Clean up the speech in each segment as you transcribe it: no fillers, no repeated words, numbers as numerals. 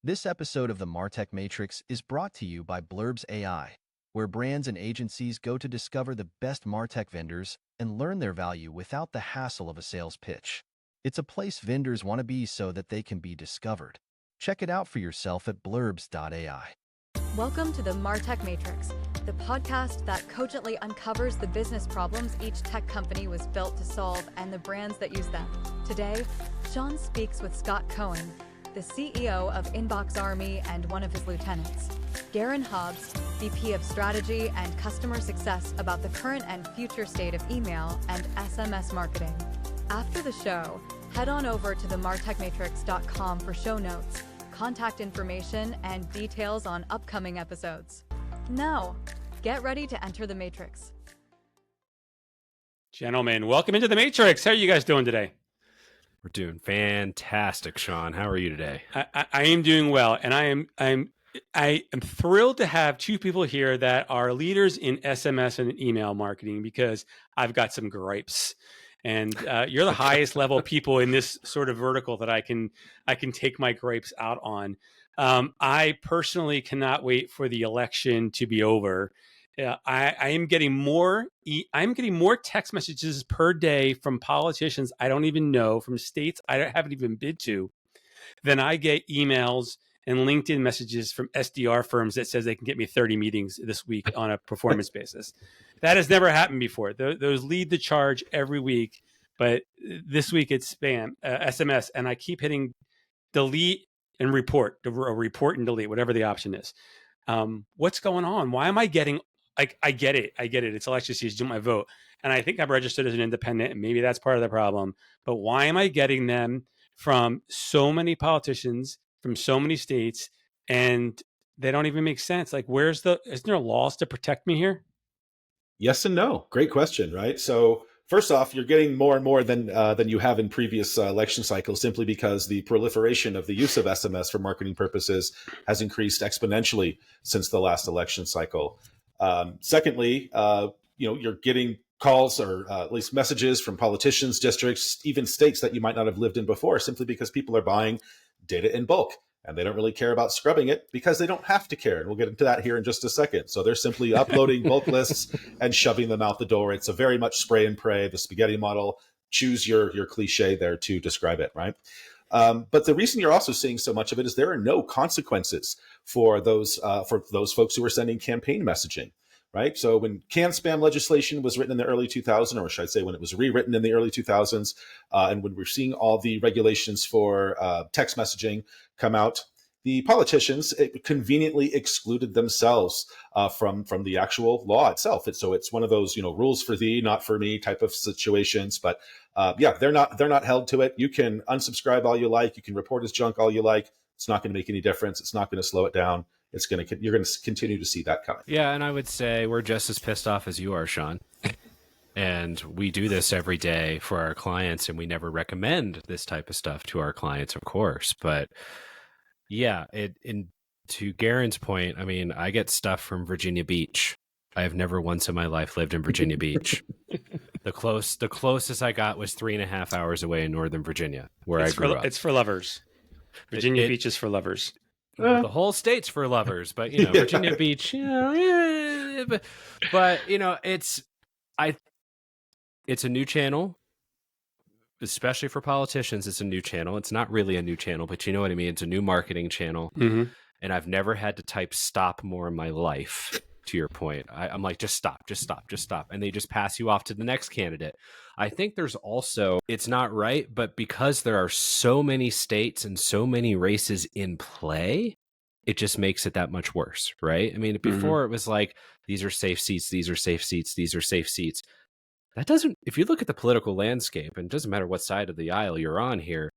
This episode of the MarTech Matrix is brought to you by Blurbs AI, where brands and agencies go to discover the best MarTech vendors and learn their value without the hassle of a sales pitch. It's a place vendors want to be so that they can be discovered. Check it out for yourself at blurbs.ai. Welcome to the MarTech Matrix, the podcast that cogently uncovers the business problems each tech company was built to solve and the brands that use them. Today, Sean speaks with Scott Cohen, the CEO of Inbox Army and one of his lieutenants, Garen Hobbs, VP of Strategy and Customer Success, about the current and future state of email and SMS marketing. After the show, head on over to themartechmatrix.com for show notes, contact information, and details on upcoming episodes. Now, get ready to enter the Matrix. Gentlemen, welcome into the Matrix. How are you guys doing today? We're doing fantastic, Sean. How are you today? I am doing well, and I am thrilled to have two people here that are leaders in SMS and email marketing, because I've got some gripes. And you're the highest level people in this sort of vertical that I can take my gripes out on. I personally cannot wait for the election to be over. I'm getting more text messages per day from politicians I don't even know, from states I haven't even been to, than I get emails and LinkedIn messages from SDR firms that says they can get me 30 meetings this week on a performance basis. That has never happened before. Those lead the charge every week, but this week it's spam, SMS, and I keep hitting delete and report, or report and delete, whatever the option is. What's going on? Why am I getting, I get it. It's election season, do my vote. And I think I'm registered as an independent, and maybe that's part of the problem. But why am I getting them from so many politicians, from so many states, and they don't even make sense? Like, isn't there laws to protect me here? Yes and no. Great question, right? So first off, you're getting more and more than you have in previous election cycles, simply because the proliferation of the use of SMS for marketing purposes has increased exponentially since the last election cycle. Secondly, you're getting calls, or at least messages, from politicians, districts, even states that you might not have lived in before, simply because people are buying data in bulk. And they don't really care about scrubbing it because they don't have to care. And we'll get into that here in just a second. So they're simply uploading bulk lists and shoving them out the door. It's a very much spray and pray, the spaghetti model. Choose your cliche there to describe it, right? But the reason you're also seeing so much of it is there are no consequences for those folks who are sending campaign messaging, right? So when can spam legislation was written in the early 2000s, or should I say when it was rewritten in the early 2000s, and when we're seeing all the regulations for text messaging come out, the politicians conveniently excluded themselves from the actual law itself. So it's one of those, rules for thee, not for me type of situations. But they're not held to it. You can unsubscribe all you like. You can report as junk all you like. It's not going to make any difference. It's not going to slow it down. You're going to continue to see that coming. Yeah, and I would say we're just as pissed off as you are, Sean. And we do this every day for our clients, and we never recommend this type of stuff to our clients, of course. But yeah, to Garen's point, I mean, I get stuff from Virginia Beach. I have never once in my life lived in Virginia Beach. The closest I got was 3.5 hours away in Northern Virginia, where I grew up. It's for lovers. Virginia Beach is for lovers. The whole state's for lovers, but Virginia Beach, but it's a new channel, especially for politicians. It's a new channel. It's not really a new channel, but you know what I mean. It's a new marketing channel, and I've never had to type stop more in my life. To your point, I'm like, just stop, and they just pass you off to the next candidate. I think there's also, it's not right, but because there are so many states and so many races in play, it just makes it that much worse, right? I mean, before it was like, these are safe seats, these are safe seats, these are safe seats. That doesn't, if you look at the political landscape, and it doesn't matter what side of the aisle you're on here,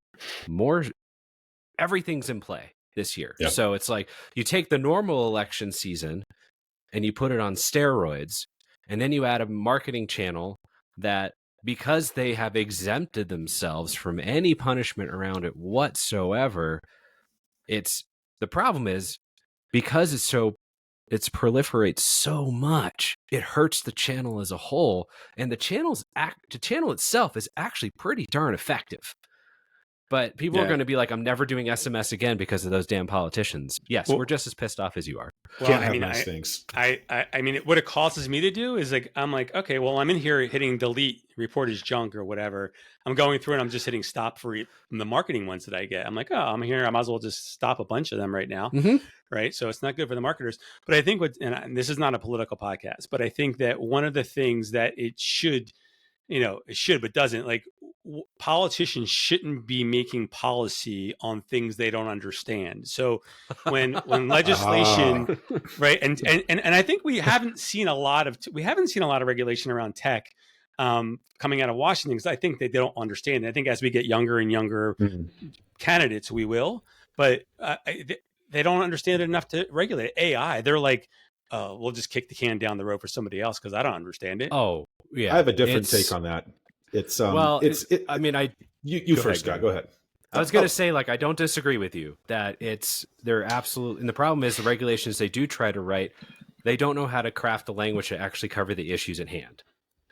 everything's in play this year. Yep. So it's like, you take the normal election season and you put it on steroids, and then you add a marketing channel that, because they have exempted themselves from any punishment around it whatsoever, the problem is, because it proliferates so much, it hurts the channel as a whole, and the channel itself is actually pretty darn effective. But people are going to be like, I'm never doing SMS again because of those damn politicians. Yes, Well, we're just as pissed off as you are. Well, Can't I have mean, nice things. I mean, what it causes me to do is like, I'm like, okay, well, I'm in here hitting delete, report as junk or whatever. I'm going through and I'm just hitting stop for the marketing ones that I get. I'm like, oh, I'm here. I might as well just stop a bunch of them right now. Right. So it's not good for the marketers. But I think and this is not a political podcast, but I think that one of the things that it should, it should, but doesn't, like, politicians shouldn't be making policy on things they don't understand. So when legislation, right, and I think we haven't seen a lot of regulation around tech coming out of Washington, because I think that they don't understand it. I think as we get younger and younger candidates, we will, but they don't understand it enough to regulate AI. They're like, we'll just kick the can down the road for somebody else because I don't understand it. Oh, yeah. I have a different take on that. It's I mean, you first, Scott. Go ahead. I was going to say, like, I don't disagree with you that they're absolute. And the problem is the regulations they do try to write, they don't know how to craft the language to actually cover the issues at hand.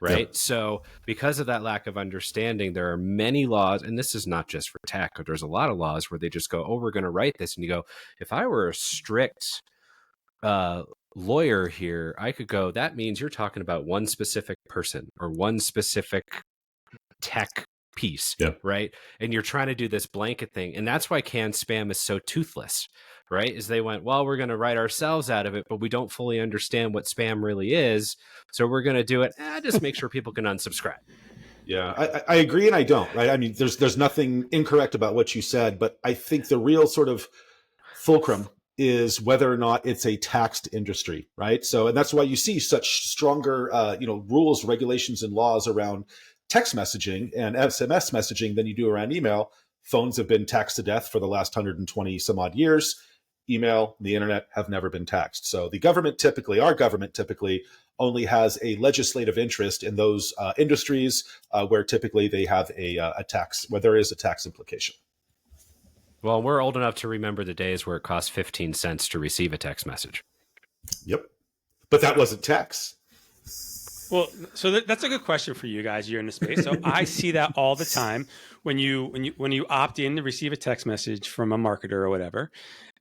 Right. Yep. So because of that lack of understanding, there are many laws, and this is not just for tech, but there's a lot of laws where they just go, oh, we're going to write this. And you go, if I were a strict lawyer here, I could go, that means you're talking about one specific person or one specific tech piece, right? And you're trying to do this blanket thing. And that's why canned spam is so toothless, right? Is they went, well, we're going to write ourselves out of it, but we don't fully understand what spam really is. So we're going to do it. Just make sure people can unsubscribe. Yeah, I agree and I don't, right? I mean, there's nothing incorrect about what you said, but I think the real sort of fulcrum is whether or not it's a taxed industry, right? So, and that's why you see such stronger, rules, regulations, and laws around text messaging and SMS messaging than you do around email. Phones have been taxed to death for the last 120 some odd years. Email, the internet have never been taxed. So our government typically only has a legislative interest in those industries where typically they have a tax, where there is a tax implication. Well, we're old enough to remember the days where it cost 15 cents to receive a text message. Yep. But that wasn't tax. Well, so that's a good question for you guys. You're in the space. So I see that all the time when you opt in to receive a text message from a marketer or whatever.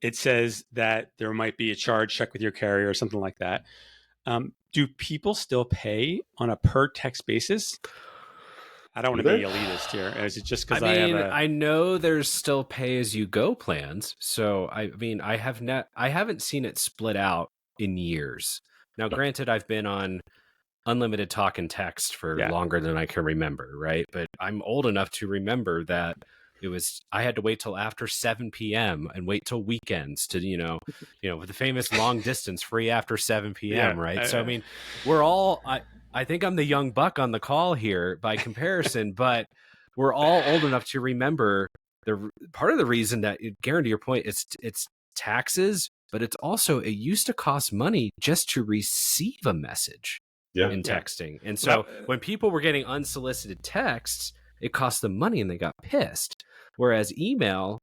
It says that there might be a charge, check with your carrier or something like that. Do people still pay on a per text basis? I don't want to be elitist here. Is it just because I know there's still pay as you go plans. So I mean, I haven't seen it split out in years. Now, granted, I've been on unlimited talk and text for longer than I can remember, right? But I'm old enough to remember that I had to wait till after 7 p.m. and wait till weekends to, with the famous long distance free after 7 p.m., right? So, I mean, we're all, I think I'm the young buck on the call here by comparison, but we're all old enough to remember part of the reason that, Garen, to your point, it's taxes, but it's also, it used to cost money just to receive a message in texting. And so when people were getting unsolicited texts, it cost them money and they got pissed. Whereas email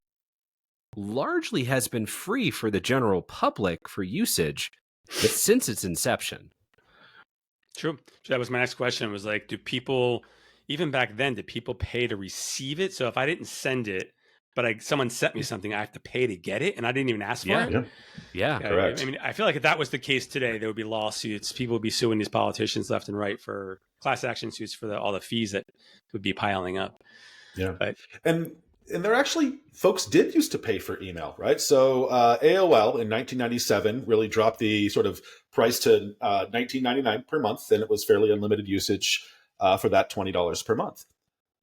largely has been free for the general public for usage since its inception. True. That was my next question, was like, do people, even back then, did people pay to receive it? So if I didn't send it, but someone sent me something, I have to pay to get it, and I didn't even ask for it? Yeah, correct. I mean, I feel like if that was the case today, there would be lawsuits. People would be suing these politicians left and right for class action suits for all the fees that would be piling up. Yeah. But, and there actually, folks did used to pay for email, right? So AOL in 1997 really dropped the sort of price to $19.99 per month, and it was fairly unlimited usage for that $20 per month.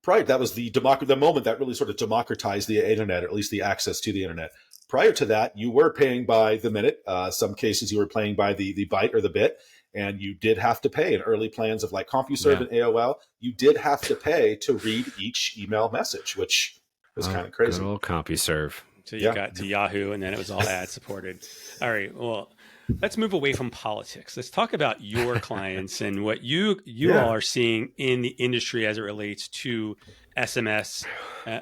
That was the moment that really sort of democratized the internet, or at least the access to the internet. Prior to that, you were paying by the minute. Some cases you were paying by the byte or the bit, and you did have to pay in early plans of like CompuServe and AOL. You did have to pay to read each email message, which was kind of crazy. Good old CompuServe. So you got to Yahoo, and then it was all ad supported. All right, well, let's move away from politics. Let's talk about your clients and what you all are seeing in the industry as it relates to SMS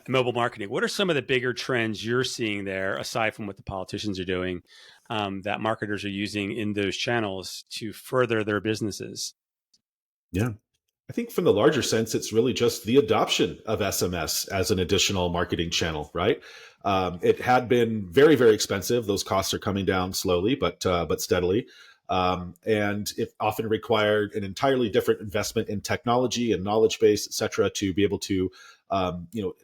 mobile marketing. What are some of the bigger trends you're seeing there, aside from what the politicians are doing, that marketers are using in those channels to further their businesses? Yeah. I think from the larger sense, it's really just the adoption of SMS as an additional marketing channel, right? It had been very, very expensive. Those costs are coming down slowly, but steadily. And it often required an entirely different investment in technology and knowledge base, et cetera, to be able to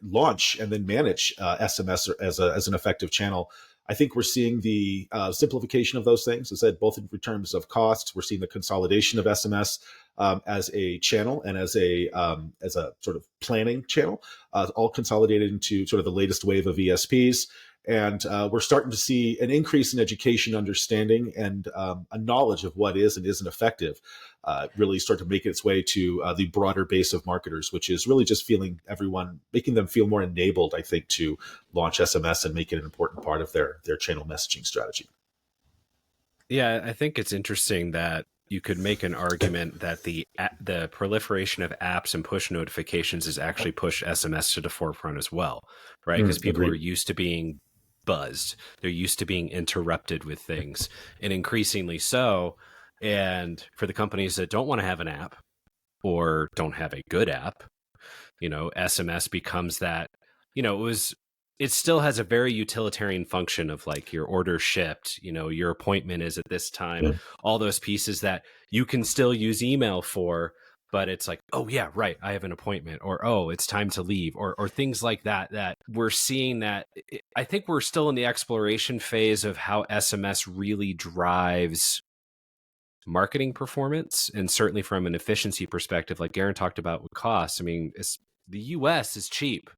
launch and then manage SMS as an effective channel. I think we're seeing the simplification of those things. As I said, both in terms of costs, we're seeing the consolidation of SMS as a channel and as a sort of planning channel, all consolidated into sort of the latest wave of ESPs. And we're starting to see an increase in education, understanding, and a knowledge of what is and isn't effective really start to make its way to the broader base of marketers, which is really just making them feel more enabled, I think, to launch SMS and make it an important part of their channel messaging strategy. Yeah, I think it's interesting that you could make an argument that the proliferation of apps and push notifications has actually pushed SMS to the forefront as well, right? Because people are used to being buzzed. They're used to being interrupted with things, and increasingly so. And for the companies that don't want to have an app or don't have a good app, SMS becomes that, it still has a very utilitarian function of like your order shipped, your appointment is at this time, all those pieces that you can still use email for, but it's like, oh yeah, right, I have an appointment, or oh, it's time to leave, or things like that we're seeing that. I think we're still in the exploration phase of how SMS really drives marketing performance, and certainly from an efficiency perspective, like Garen talked about with costs. I mean, the US is cheap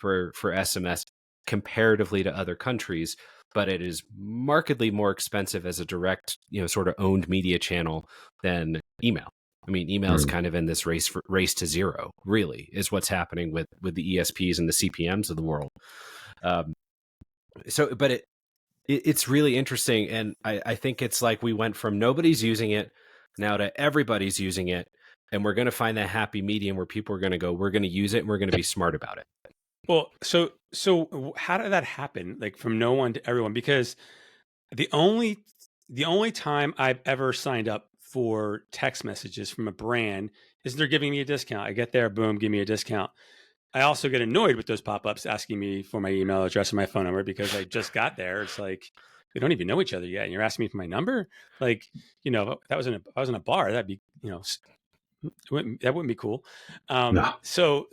for SMS comparatively to other countries, but it is markedly more expensive as a direct, sort of owned media channel than email. I mean, email is kind of in this race to zero, really, is what's happening with the ESPs and the CPMs of the world. But it's really interesting. And I think it's like we went from nobody's using it now to everybody's using it. And we're going to find that happy medium where people are going to go, we're going to use it and we're going to be smart about it. Well, so how did that happen? Like from no one to everyone? Because the only time I've ever signed up for text messages from a brand is they're giving me a discount. I get there, boom, give me a discount. I also get annoyed with those pop-ups asking me for my email address and my phone number because I just got there. It's like, we don't even know each other yet, and you're asking me for my number. Like, if I was in a bar, that'd be, that wouldn't be cool. No. So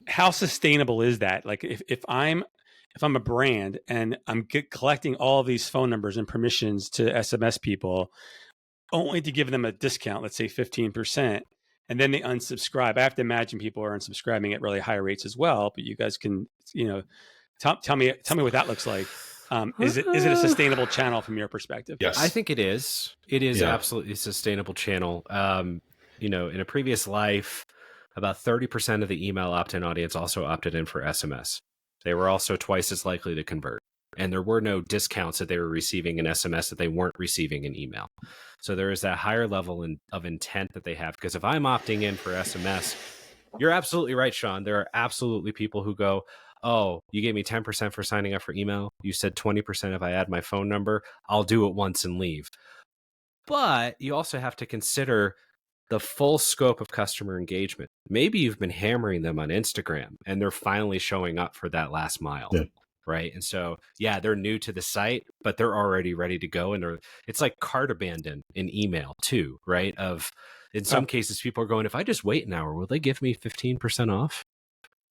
how sustainable is that? Like, if I'm a brand and I'm collecting all of these phone numbers and permissions to SMS people, only to give them a discount, let's say 15%, and then they unsubscribe. I have to imagine people are unsubscribing at really high rates as well. But you guys can, tell me what that looks like. Is it a sustainable channel from your perspective? Yes, I think it is. It is absolutely a sustainable channel. In a previous life, about 30% of the email opt-in audience also opted in for SMS. They were also twice as likely to convert. And there were no discounts that they were receiving in SMS that they weren't receiving in email. So there is that higher level of intent that they have. Because if I'm opting in for SMS, you're absolutely right, Sean. There are absolutely people who go, oh, you gave me 10% for signing up for email. You said 20% if I add my phone number. I'll do it once and leave. But you also have to consider the full scope of customer engagement. Maybe you've been hammering them on Instagram and they're finally showing up for that last mile. Yeah. Right. And so, they're new to the site, but they're already ready to go. And it's like cart abandon in email too, right? In some cases, people are going, if I just wait an hour, will they give me 15% off?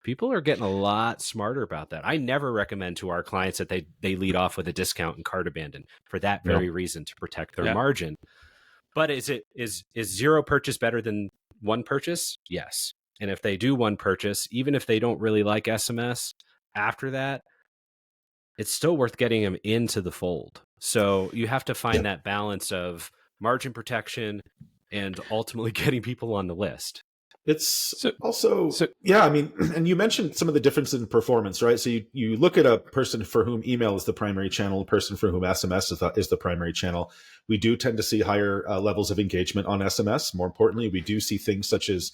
People are getting a lot smarter about that. I never recommend to our clients that they lead off with a discount and cart abandon for that very reason, to protect their margin. But is zero purchase better than one purchase? Yes. And if they do one purchase, even if they don't really like SMS after that, it's still worth getting them into the fold. So you have to find that balance of margin protection and ultimately getting people on the list. It's and you mentioned some of the differences in performance, right? So you look at a person for whom email is the primary channel, a person for whom SMS is the primary channel. We do tend to see higher levels of engagement on SMS. More importantly, we do see things such as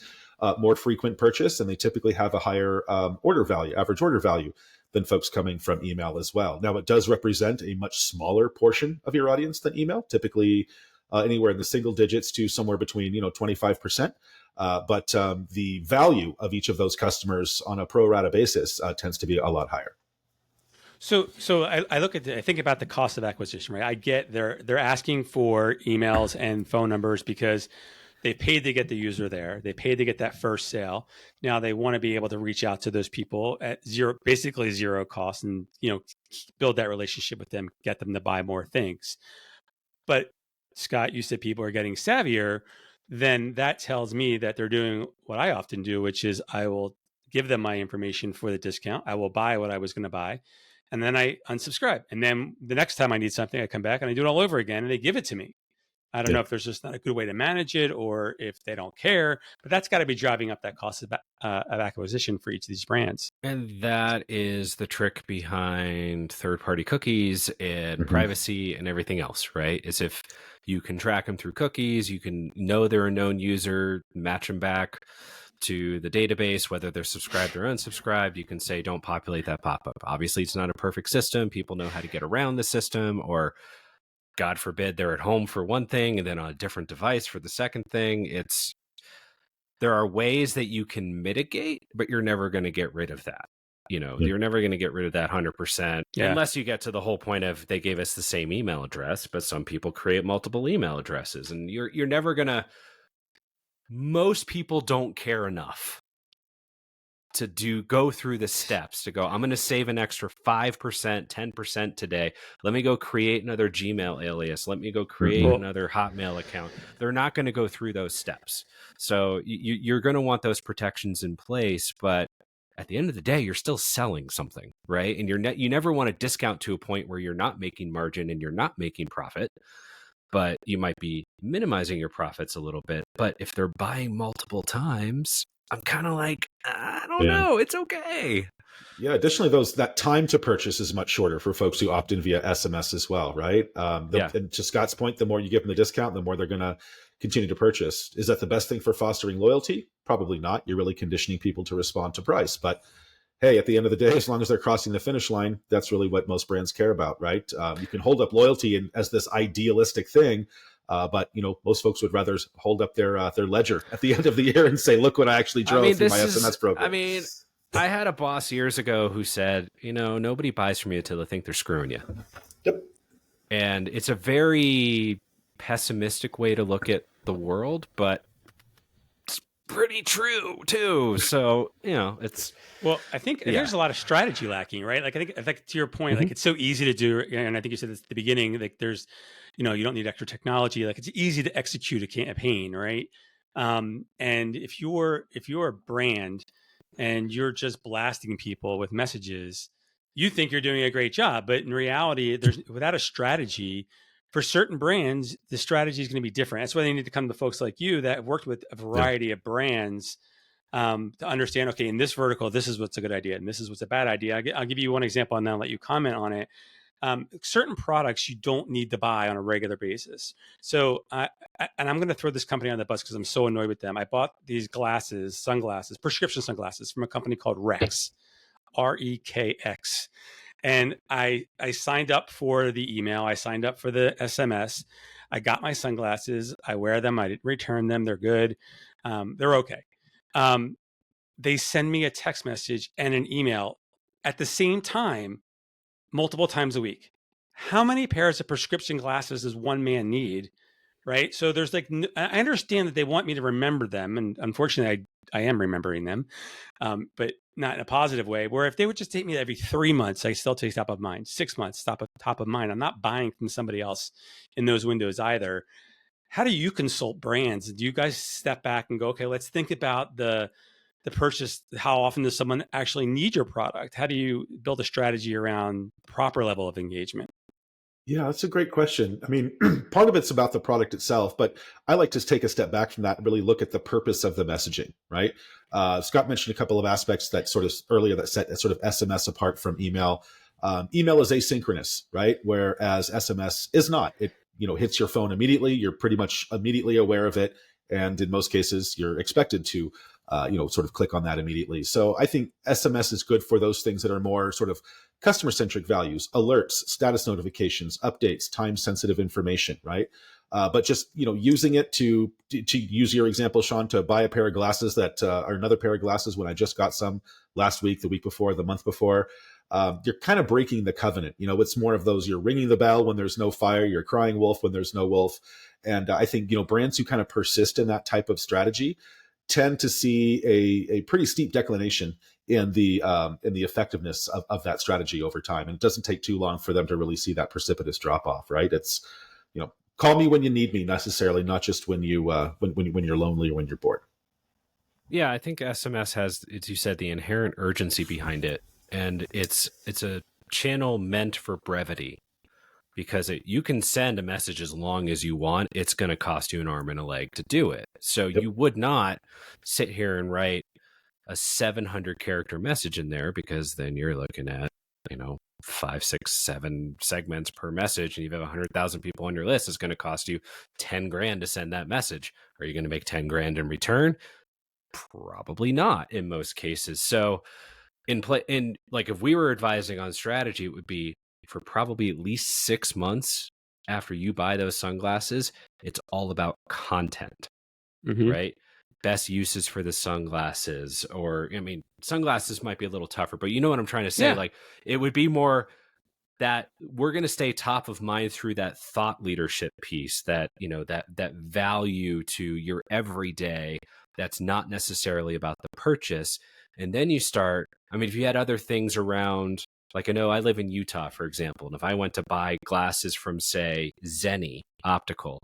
more frequent purchase, and they typically have a higher average order value than folks coming from email as well. Now, it does represent a much smaller portion of your audience than email. Typically, anywhere in the single digits to somewhere between 25%. But the value of each of those customers on a pro rata basis tends to be a lot higher. So I think about the cost of acquisition, right? I get they're asking for emails and phone numbers because they paid to get the user there. They paid to get that first sale. Now they want to be able to reach out to those people at basically zero cost, and build that relationship with them, get them to buy more things. But Scott, you said people are getting savvier. Then that tells me that they're doing what I often do, which is I will give them my information for the discount. I will buy what I was going to buy, and then I unsubscribe. And then the next time I need something, I come back and I do it all over again, and they give it to me. I don't know if there's just not a good way to manage it, or if they don't care, but that's got to be driving up that cost of acquisition for each of these brands. And that is the trick behind third-party cookies and privacy and everything else, right? Is if you can track them through cookies, you can know they're a known user, match them back to the database, whether they're subscribed or unsubscribed. You can say, don't populate that pop-up. Obviously, it's not a perfect system. People know how to get around the system, or God forbid they're at home for one thing and then on a different device for the second thing. There are ways that you can mitigate, but you're never going to get rid of that. You're never going to get rid of that 100%, unless you get to the whole point of they gave us the same email address, but some people create multiple email addresses, and you're never going to. Most people don't care enough to go through the steps to go, I'm going to save an extra 5%, 10% today. Let me go create another Gmail alias. Let me go create another Hotmail account. They're not going to go through those steps. So you're going to want those protections in place, but at the end of the day, you're still selling something, right? And you never want to discount to a point where you're not making margin and you're not making profit, but you might be minimizing your profits a little bit. But if they're buying multiple times, I'm kind of like, I don't know. It's okay. Yeah. Additionally, that time to purchase is much shorter for folks who opt in via SMS as well, right? And to Scott's point, the more you give them the discount, the more they're going to continue to purchase. Is that the best thing for fostering loyalty? Probably not. You're really conditioning people to respond to price. But hey, at the end of the day, as long as they're crossing the finish line, that's really what most brands care about, right? You can hold up loyalty as this idealistic thing. But most folks would rather hold up their ledger at the end of the year and say, "Look what I actually drove through my SMS program." I had a boss years ago who said, nobody buys from you until they think they're screwing you. Yep. And it's a very pessimistic way to look at the world, but it's pretty true too. So it's I think there's a lot of strategy lacking, right? Like I think to your point, like it's so easy to do, and I think you said this at the beginning. Like there's you don't need extra technology. Like it's easy to execute a campaign, right? And if you're a brand and you're just blasting people with messages, you think you're doing a great job, but in reality, without a strategy for certain brands, the strategy is going to be different. That's why they need to come to folks like you that have worked with a variety of brands to understand. Okay, in this vertical, this is what's a good idea, and this is what's a bad idea. I'll give you one example, and then I'll let you comment on it. Certain products you don't need to buy on a regular basis. So, and I'm going to throw this company on the bus because I'm so annoyed with them. I bought these sunglasses, prescription sunglasses from a company called Rex, REKX. And I signed up for the email. I signed up for the SMS. I got my sunglasses. I wear them. I didn't return them. They're good. They're okay. They send me a text message and an email at the same time, multiple times a week. How many pairs of prescription glasses does one man need? Right. So there's I understand that they want me to remember them. And unfortunately, I am remembering them, but not in a positive way, where if they would just take me every 3 months, I still take top of mind, 6 months, top of mind. I'm not buying from somebody else in those windows either. How do you consult brands? Do you guys step back and go, okay, let's think about the purchase? How often does someone actually need your product? How do you build a strategy around proper level of engagement? Yeah, that's a great question. I mean, part of it's about the product itself, but I like to take a step back from that and really look at the purpose of the messaging, right? Scott mentioned a couple of aspects that sort of earlier that set sort of SMS apart from email. Email is asynchronous, right? Whereas SMS is not. It hits your phone immediately. You're pretty much immediately aware of it. And in most cases, you're expected to sort of click on that immediately. So I think SMS is good for those things that are more sort of customer-centric values, alerts, status notifications, updates, time-sensitive information, right? But just, using it to use your example, Sean, to buy a pair of glasses or another pair of glasses when I just got some last week, the week before, the month before, you're kind of breaking the covenant. It's more of those, you're ringing the bell when there's no fire, you're crying wolf when there's no wolf. And I think, brands who kind of persist in that type of strategy tend to see a pretty steep declination in the effectiveness of that strategy over time. And it doesn't take too long for them to really see that precipitous drop off, right? It's, call me when you need me, necessarily, not just when when you're lonely or when you're bored. Yeah, I think SMS has, as you said, the inherent urgency behind it. And it's a channel meant for brevity, because you can send a message as long as you want. It's going to cost you an arm and a leg to do it. So you would not sit here and write a 700 character message in there, because then you're looking at, 5, 6, 7 segments per message, and you have 100,000 people on your list. It's going to cost you 10 grand to send that message. Are you going to make 10 grand in return? Probably not in most cases. So if we were advising on strategy, it would be for probably at least 6 months after you buy those sunglasses, it's all about content, right? Best uses for the sunglasses, or, sunglasses might be a little tougher, but you know what I'm trying to say? Yeah. Like, it would be more that we're going to stay top of mind through that thought leadership piece, that, that value to your everyday, that's not necessarily about the purchase. And then you start, if you had other things around, like, I know I live in Utah, for example, and if I went to buy glasses from, say, Zenni Optical,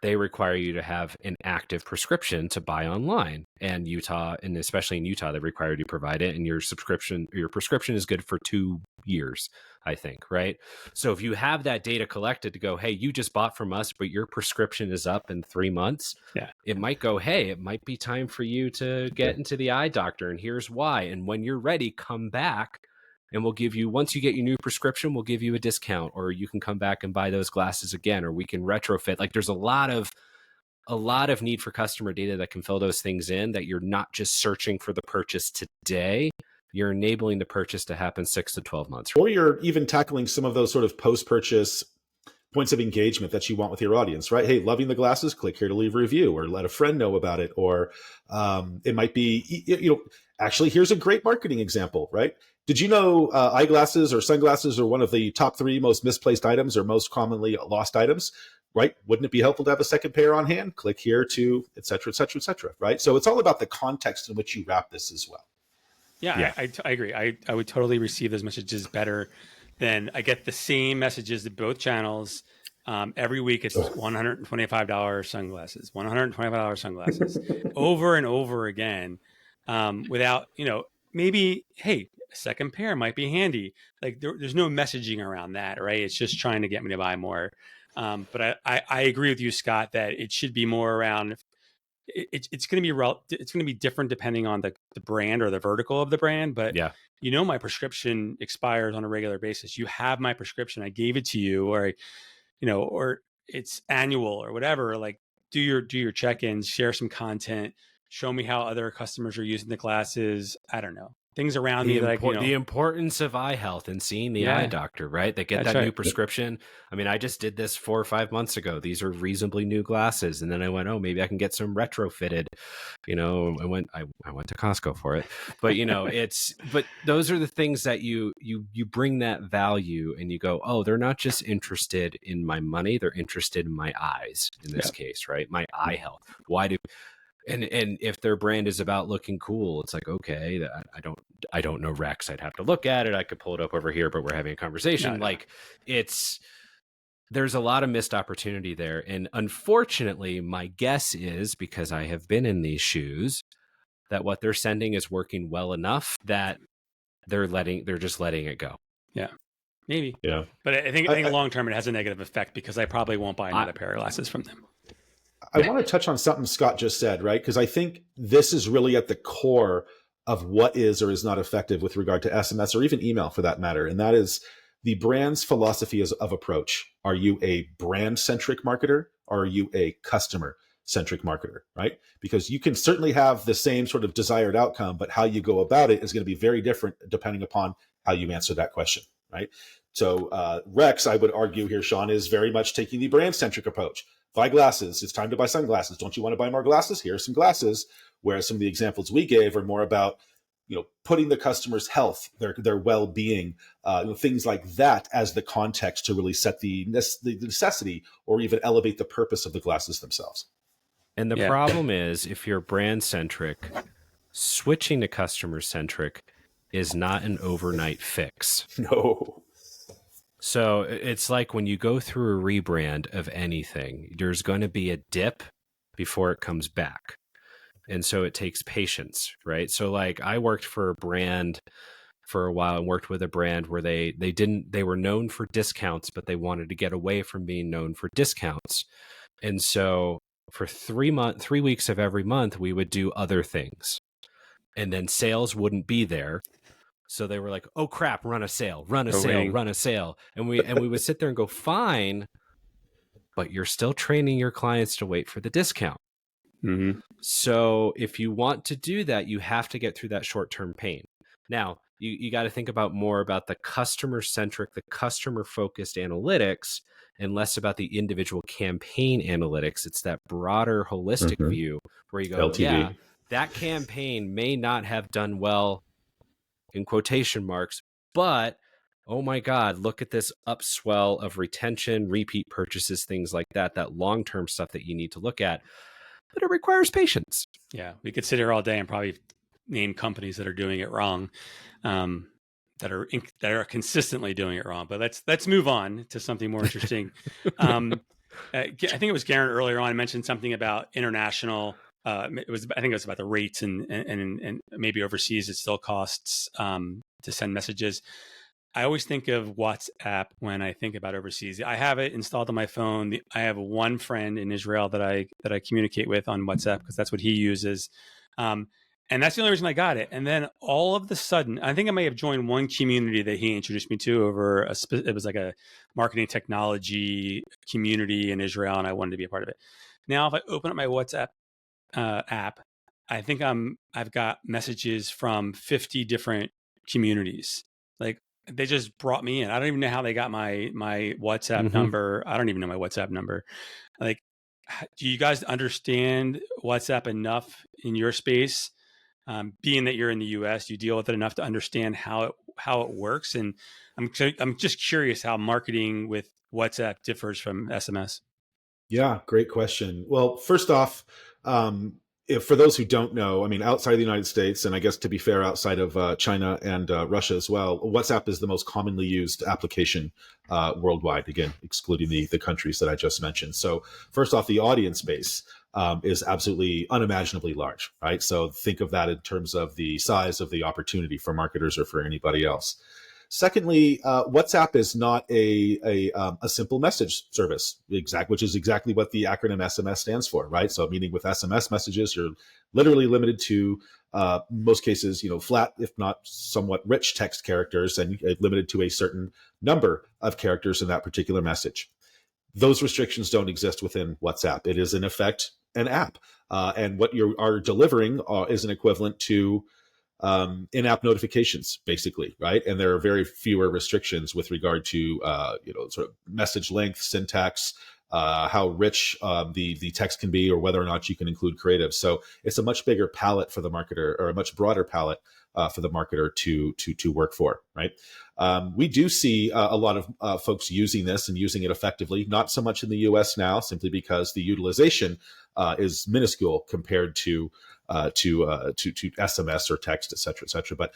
they require you to have an active prescription to buy online. And especially in Utah, they require you to provide it. And your prescription is good for 2 years, I think, right? So if you have that data collected to go, hey, you just bought from us, but your prescription is up in 3 months, it might go, hey, it might be time for you to get into the eye doctor, and here's why. And when you're ready, come back. And we'll give you, once you get your new prescription, we'll give you a discount, or you can come back and buy those glasses again, or we can retrofit. Like, there's a lot of need for customer data that can fill those things in, that you're not just searching for the purchase today. You're enabling the purchase to happen 6 to 12 months. Or you're even tackling some of those sort of post-purchase points of engagement that you want with your audience, right? Hey, loving the glasses, click here to leave a review, or let a friend know about it. Or it might be, actually, here's a great marketing example, right? Did you know eyeglasses or sunglasses are one of the top 3 most misplaced items, or most commonly lost items, right? Wouldn't it be helpful to have a second pair on hand? Click here to, et cetera, et cetera, et cetera, right? So it's all about the context in which you wrap this as well. Yeah. I agree. I would totally receive those messages better than, I get the same messages to both channels. Every week it's $125 sunglasses, $125 sunglasses over and over again, without, maybe, hey, a second pair might be handy. Like, there's no messaging around that, right? It's just trying to get me to buy more. But I agree with you, Scott, that it should be more around, it's going to be different depending on the brand or the vertical of the brand. But my prescription expires on a regular basis. You have my prescription. I gave it to you, or it's annual or whatever. Like, do your check-ins, share some content, show me how other customers are using the glasses. I don't know, things around me, like, the importance of eye health and seeing the eye doctor, right? They get that new prescription. I just did this 4 or 5 months ago. These are reasonably new glasses, and then I went, oh, maybe I can get some retrofitted. I went to Costco for it, but but those are the things that you bring that value, and you go, oh, they're not just interested in my money, they're interested in my eyes in this case, right? My eye health. Why do? And if their brand is about looking cool, it's like, okay, I don't know Rex. I'd have to look at it. I could pull it up over here, but we're having a conversation. No. Like, there's a lot of missed opportunity there. And unfortunately, my guess is, because I have been in these shoes, that what they're sending is working well enough that they're just letting it go. Yeah. Maybe. Yeah. But I think long term it has a negative effect, because I probably won't buy another pair of glasses from them. I want to touch on something Scott just said, right? Because I think this is really at the core of what is or is not effective with regard to SMS, or even email for that matter. And that is the brand's philosophy of approach. Are you a brand-centric marketer, or are you a customer-centric marketer, right? Because you can certainly have the same sort of desired outcome, but how you go about it is going to be very different depending upon how you answer that question, right? So Rex, I would argue here, Sean, is very much taking the brand-centric approach. buy glasses. It's time to buy sunglasses. Don't you want to buy more glasses? Here are some glasses. Whereas some of the examples we gave are more about, putting the customer's health, their well-being, things like that as the context to really set the necessity or even elevate the purpose of the glasses themselves. And the problem is, if you're brand-centric, switching to customer-centric is not an overnight fix. No. So it's like when you go through a rebrand of anything, there's going to be a dip before it comes back. And so it takes patience, right? So like I worked for a brand for a while and worked with a brand where they were known for discounts, but they wanted to get away from being known for discounts. And so for 3 weeks of every month, we would do other things. And then sales wouldn't be there. So they were like, oh crap, run a sale. And we would sit there and go, fine, but you're still training your clients to wait for the discount. Mm-hmm. So if you want to do that, you have to get through that short-term pain. Now, you got to think more about the customer-centric, the customer-focused analytics, and less about the individual campaign analytics. It's that broader, holistic view where you go, LTV. That campaign may not have done well, in quotation marks, but oh my God, look at this upswell of retention, repeat purchases, things like that long-term stuff that you need to look at. But it requires patience. Yeah, we could sit here all day and probably name companies that are doing it wrong, that are consistently doing it wrong. But let's move on to something more interesting. I think it was Garen earlier on mentioned something about international. I think it was about the rates and maybe overseas it still costs to send messages. I always think of WhatsApp when I think about overseas. I have it installed on my phone. I have one friend in Israel that I communicate with on WhatsApp because that's what he uses. And that's the only reason I got it. And then all of the sudden, I think I may have joined one community that he introduced me to over it was like a marketing technology community in Israel, and I wanted to be a part of it. Now, if I open up my WhatsApp app, I think I've got messages from 50 different communities. Like, they just brought me in. I don't even know how they got my WhatsApp number. I don't even know my WhatsApp number. Like, do you guys understand WhatsApp enough in your space? Being that you're in the US, you deal with it enough to understand how it works. And I'm just curious how marketing with WhatsApp differs from SMS. Yeah, great question. Well, first off, for those who don't know, I mean, outside of the United States, and I guess to be fair, outside of China and Russia as well, WhatsApp is the most commonly used application worldwide, again, excluding the countries that I just mentioned. So first off, the audience base is absolutely unimaginably large, right? So think of that in terms of the size of the opportunity for marketers or for anybody else. Secondly, WhatsApp is not a simple message service, which is exactly what the acronym SMS stands for, right? So, meaning with SMS messages, you're literally limited to most cases, flat, if not somewhat rich text characters, and limited to a certain number of characters in that particular message. Those restrictions don't exist within WhatsApp. It is in effect an app, and what you are delivering is an equivalent to in-app notifications, basically, right? And there are very fewer restrictions with regard to sort of message length, syntax, how rich the text can be, or whether or not you can include creative. So it's a much bigger palette for the marketer, or a much broader palette for the marketer to work for, right? We do see a lot of folks using this and using it effectively. Not so much in the U.S. now, simply because the utilization is minuscule compared to SMS or text, et cetera. But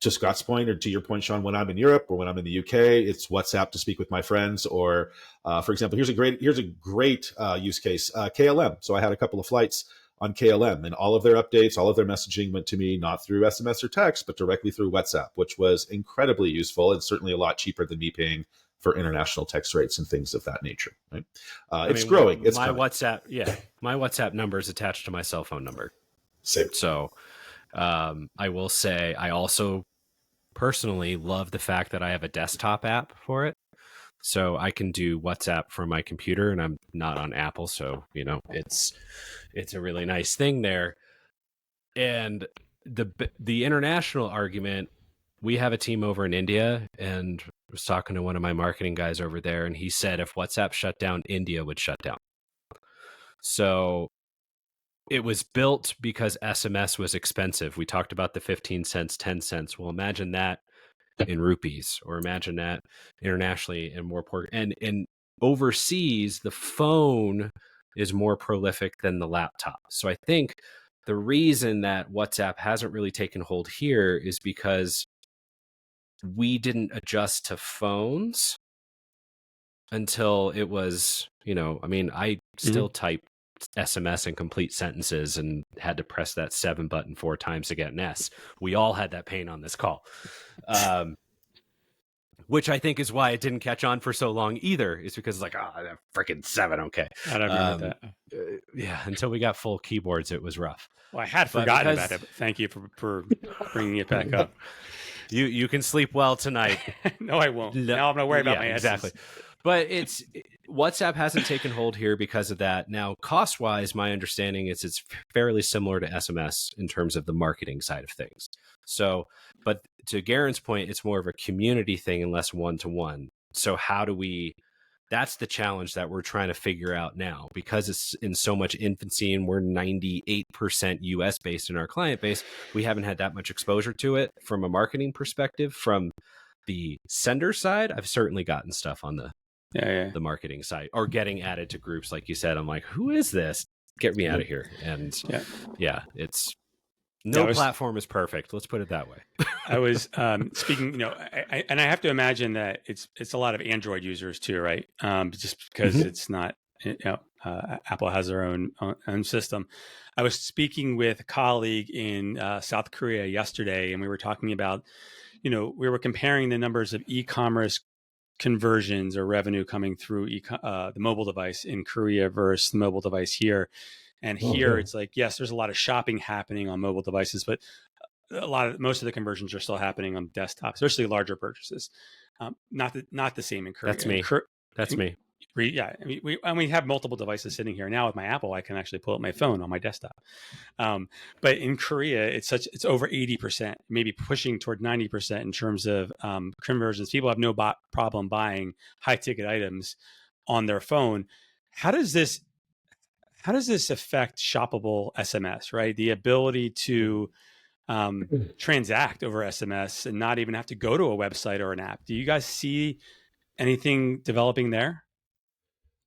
to Scott's point, or to your point, Sean, when I'm in Europe or when I'm in the UK, it's WhatsApp to speak with my friends. Or, for example, here's a great use case, KLM. So I had a couple of flights on KLM, and all of their updates, all of their messaging went to me not through SMS or text, but directly through WhatsApp, which was incredibly useful and certainly a lot cheaper than me paying for international text rates and things of that nature. Right? It's growing. It's my coming. My WhatsApp number is attached to my cell phone number. Same. So I will say I also personally love the fact that I have a desktop app for it. So I can do WhatsApp from my computer, and I'm not on Apple. So, it's a really nice thing there. And the international argument, we have a team over in India, and I was talking to one of my marketing guys over there, and he said if WhatsApp shut down, India would shut down. So it was built because SMS was expensive. We talked about the 15 cents, 10 cents. Well, imagine that in rupees, or imagine that internationally and more important. And overseas, the phone is more prolific than the laptop. So I think the reason that WhatsApp hasn't really taken hold here is because we didn't adjust to phones until it was, I still type SMS in complete sentences and had to press that 7 button 4 times to get an S. We all had that pain on this call. Which I think is why it didn't catch on for so long either. Is because it's like, that freaking 7, okay. I don't remember that. Yeah, until we got full keyboards, it was rough. Well, I had forgotten about it, but thank you for bringing it back up. You can sleep well tonight. No, I won't. Now I'm going to worry about my S's. Exactly. But WhatsApp hasn't taken hold here because of that. Now, cost-wise, my understanding is it's fairly similar to SMS in terms of the marketing side of things. So, but to Garen's point, it's more of a community thing and less one-to-one. So how do we... That's the challenge that we're trying to figure out now, because it's in so much infancy and we're 98% US based in our client base. We haven't had that much exposure to it from a marketing perspective. From the sender side, I've certainly gotten stuff on the marketing side, or getting added to groups. Like you said, I'm like, who is this? Get me out of here. And it's platform is perfect. Let's put it that way. I was speaking, I have to imagine that it's a lot of Android users too, right? Just because it's not, Apple has their own system. I was speaking with a colleague in South Korea yesterday, and we were talking about, we were comparing the numbers of e-commerce conversions or revenue coming through the mobile device in Korea versus the mobile device here. And here it's like, yes, there's a lot of shopping happening on mobile devices, but most of the conversions are still happening on desktop, especially larger purchases. Not the same in Korea. That's me. That's me. Yeah, we have multiple devices sitting here now. With my Apple, I can actually pull up my phone on my desktop. But in Korea, it's over 80%, maybe pushing toward 90% in terms of conversions. People have no problem buying high ticket items on their phone. How does this affect shoppable SMS? Right, the ability to transact over SMS and not even have to go to a website or an app. Do you guys see anything developing there?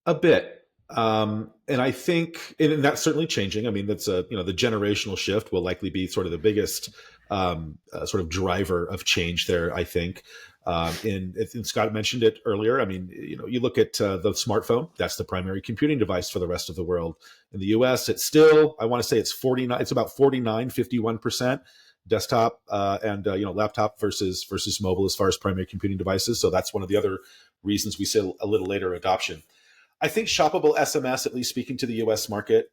A bit. And I think, and that's certainly changing. I mean, that's the generational shift will likely be sort of the biggest sort of driver of change there, I think. And Scott mentioned it earlier. I mean, you look at the smartphone, that's the primary computing device for the rest of the world. In the US, it's still, I want to say it's about 51% desktop and laptop versus mobile as far as primary computing devices. So that's one of the other reasons we see a little later adoption. I think shoppable SMS, at least speaking to the US market,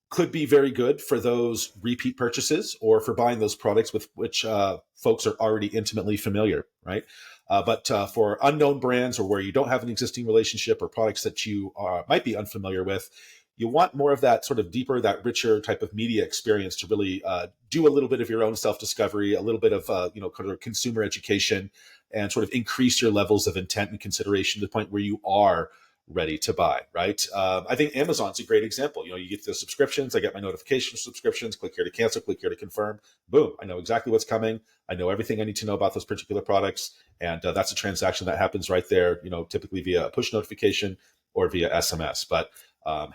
could be very good for those repeat purchases or for buying those products with which folks are already intimately familiar, right? But for unknown brands, or where you don't have an existing relationship, or products that you might be unfamiliar with, you want more of that sort of deeper, that richer type of media experience to really do a little bit of your own self-discovery, a little bit of kind of consumer education, and sort of increase your levels of intent and consideration to the point where you are ready to buy, right? I think Amazon's a great example. You get the subscriptions. I get my notification subscriptions. Click here to cancel. Click here to confirm. Boom. I know exactly what's coming. I know everything I need to know about those particular products. And that's a transaction that happens right there, typically via a push notification or via SMS. But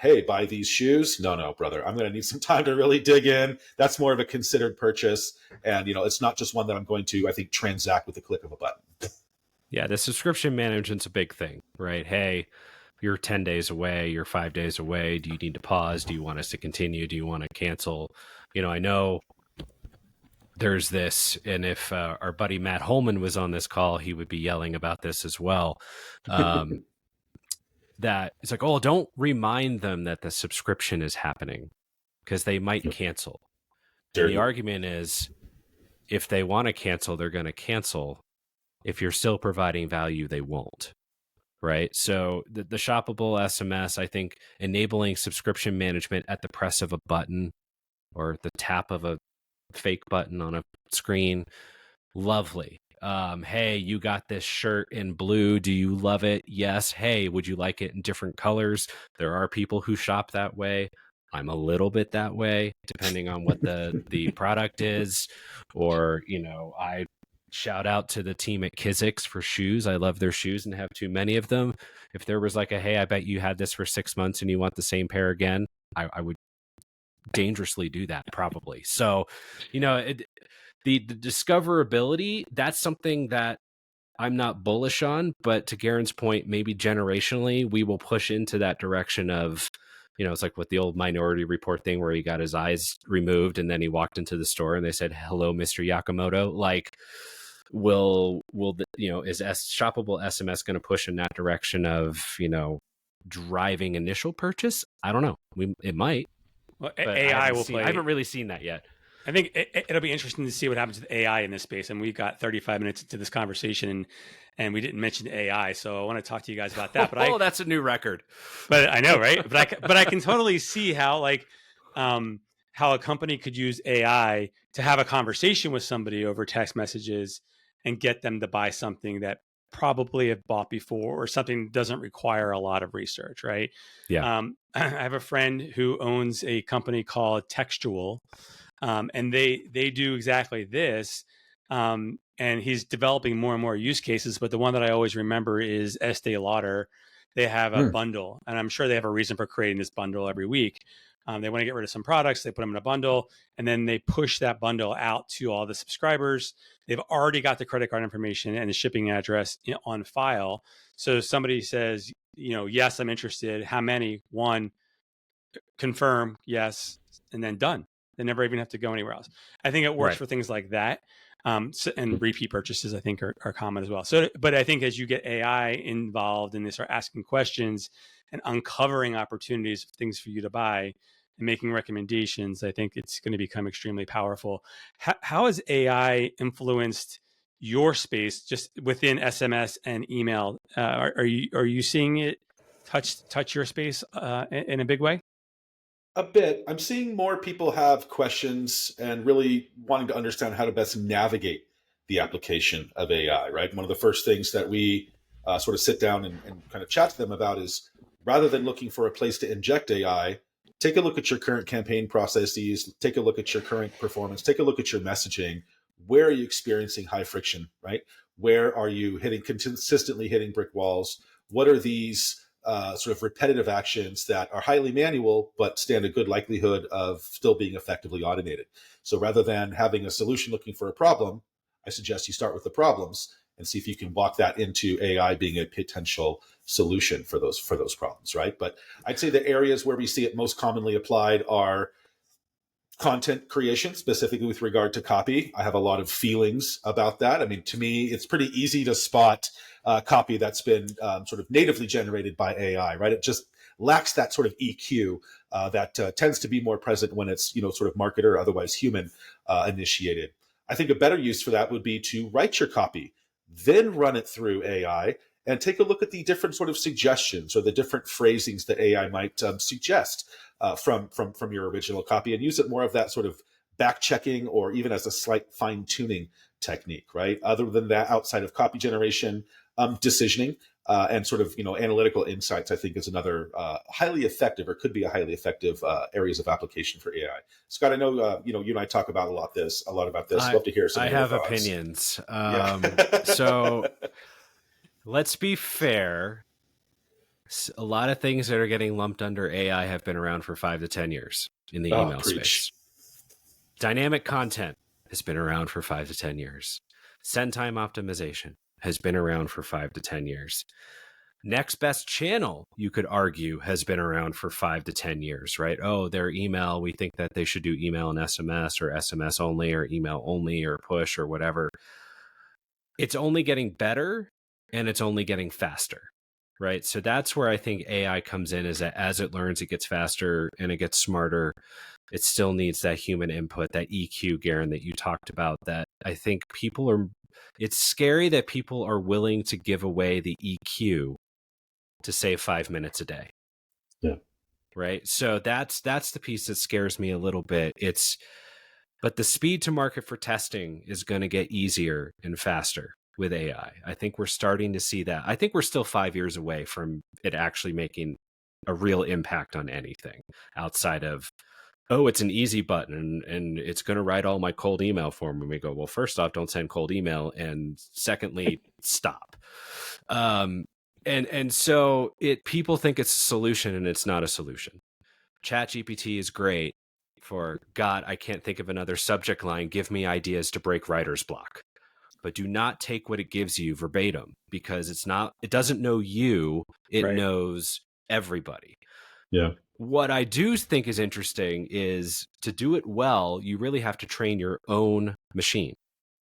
hey, buy these shoes. No, brother. I'm going to need some time to really dig in. That's more of a considered purchase. And, it's not just one that I'm going to, I think, transact with the click of a button. Yeah, the subscription management's a big thing, right? Hey, you're 10 days away, you're 5 days away. Do you need to pause? Do you want us to continue? Do you want to cancel? I know there's this, and if our buddy Matt Holman was on this call, he would be yelling about this as well. That it's like, oh, don't remind them that the subscription is happening because they might cancel. And the argument is, if they want to cancel, they're going to cancel. If you're still providing value, they won't. Right. So the shoppable SMS, I think, enabling subscription management at the press of a button or the tap of a fake button on a screen. Lovely. Hey, you got this shirt in blue. Do you love it? Yes. Hey, would you like it in different colors? There are people who shop that way. I'm a little bit that way, depending on what the product is. Or, I shout out to the team at Kizix for shoes. I love their shoes and have too many of them. If there was like hey, I bet you had this for 6 months and you want the same pair again, I would dangerously do that probably. So, the discoverability, that's something that I'm not bullish on, but to Garen's point, maybe generationally, we will push into that direction of, it's like with the old Minority Report thing where he got his eyes removed and then he walked into the store and they said, "Hello, Mr. Yakamoto." Like, is shoppable SMS going to push in that direction of, driving initial purchase? I don't know. It might. Well, But AI will play. I haven't really seen that yet. I think it'll be interesting to see what happens with AI in this space. And we've got 35 minutes into this conversation, and we didn't mention AI, so I want to talk to you guys about that. But that's a new record. But I know, right? But I can totally see how how a company could use AI to have a conversation with somebody over text messages and get them to buy something that probably have bought before or something that doesn't require a lot of research, right? Yeah. I have a friend who owns a company called Textual. And they do exactly this. And he's developing more and more use cases. But the one that I always remember is Estee Lauder. They have a bundle, and I'm sure they have a reason for creating this bundle every week. They want to get rid of some products. They put them in a bundle, and then they push that bundle out to all the subscribers. They've already got the credit card information and the shipping address on file. So somebody says, yes, I'm interested. How many? One, confirm, yes, and then done. They never even have to go anywhere else. I think it works for things like that. And repeat purchases, I think, are common as well. So, but I think as you get AI involved and they start asking questions and uncovering opportunities, things for you to buy and making recommendations, I think it's going to become extremely powerful. How has AI influenced your space just within SMS and email? Are you seeing it touch your space in a big way? A bit. I'm seeing more people have questions and really wanting to understand how to best navigate the application of AI, right? One of the first things that we sort of sit down and kind of chat to them about is, rather than looking for a place to inject AI, take a look at your current campaign processes, take a look at your current performance, take a look at your messaging. Where are you experiencing high friction, right? Where are you consistently hitting brick walls? What are these sort of repetitive actions that are highly manual, but stand a good likelihood of still being effectively automated? So rather than having a solution looking for a problem, I suggest you start with the problems and see if you can walk that into AI being a potential solution for those problems, right? But I'd say the areas where we see it most commonly applied are content creation, specifically with regard to copy. I have a lot of feelings about that. I mean, to me, it's pretty easy to spot copy that's been sort of natively generated by AI, right? It just lacks that sort of EQ that tends to be more present when it's, sort of marketer, otherwise human initiated. I think a better use for that would be to write your copy, then run it through AI and take a look at the different sort of suggestions or the different phrasings that AI might suggest from your original copy, and use it more of that sort of back checking or even as a slight fine tuning technique, right? Other than that, outside of copy generation, decisioning and sort of analytical insights, I think is another highly effective, or could be a highly effective areas of application for AI. Scott, I know you and I talk about a lot about this. Love to hear some. I of your have thoughts. opinions. So let's be fair. A lot of things that are getting lumped under AI have been around for 5 to 10 years in the email space. Dynamic content has been around for 5 to 10 years. Send time optimization has been around for 5 to 10 years. Next best channel, you could argue, has been around for 5 to 10 years, right? Oh, their email, we think that they should do email and SMS, or SMS only, or email only, or push, or whatever. It's only getting better, and it's only getting faster. Right. So that's where I think AI comes in, is that as it learns, it gets faster and it gets smarter. It still needs that human input, that EQ, Garen, that you talked about, that I think it's scary that people are willing to give away the EQ to save 5 minutes a day. Yeah. Right. So that's the piece that scares me a little bit. But the speed to market for testing is going to get easier and faster with AI. I think we're starting to see that. I think we're still 5 years away from it actually making a real impact on anything outside of, oh, it's an easy button and it's going to write all my cold email for me. We go, well, first off, don't send cold email. And secondly, stop. And so people think it's a solution, and it's not a solution. ChatGPT is great for, God, I can't think of another subject line. Give me ideas to break writer's block. But do not take what it gives you verbatim, because it doesn't know you. It knows everybody. Yeah. What I do think is interesting is, to do it well, you really have to train your own machine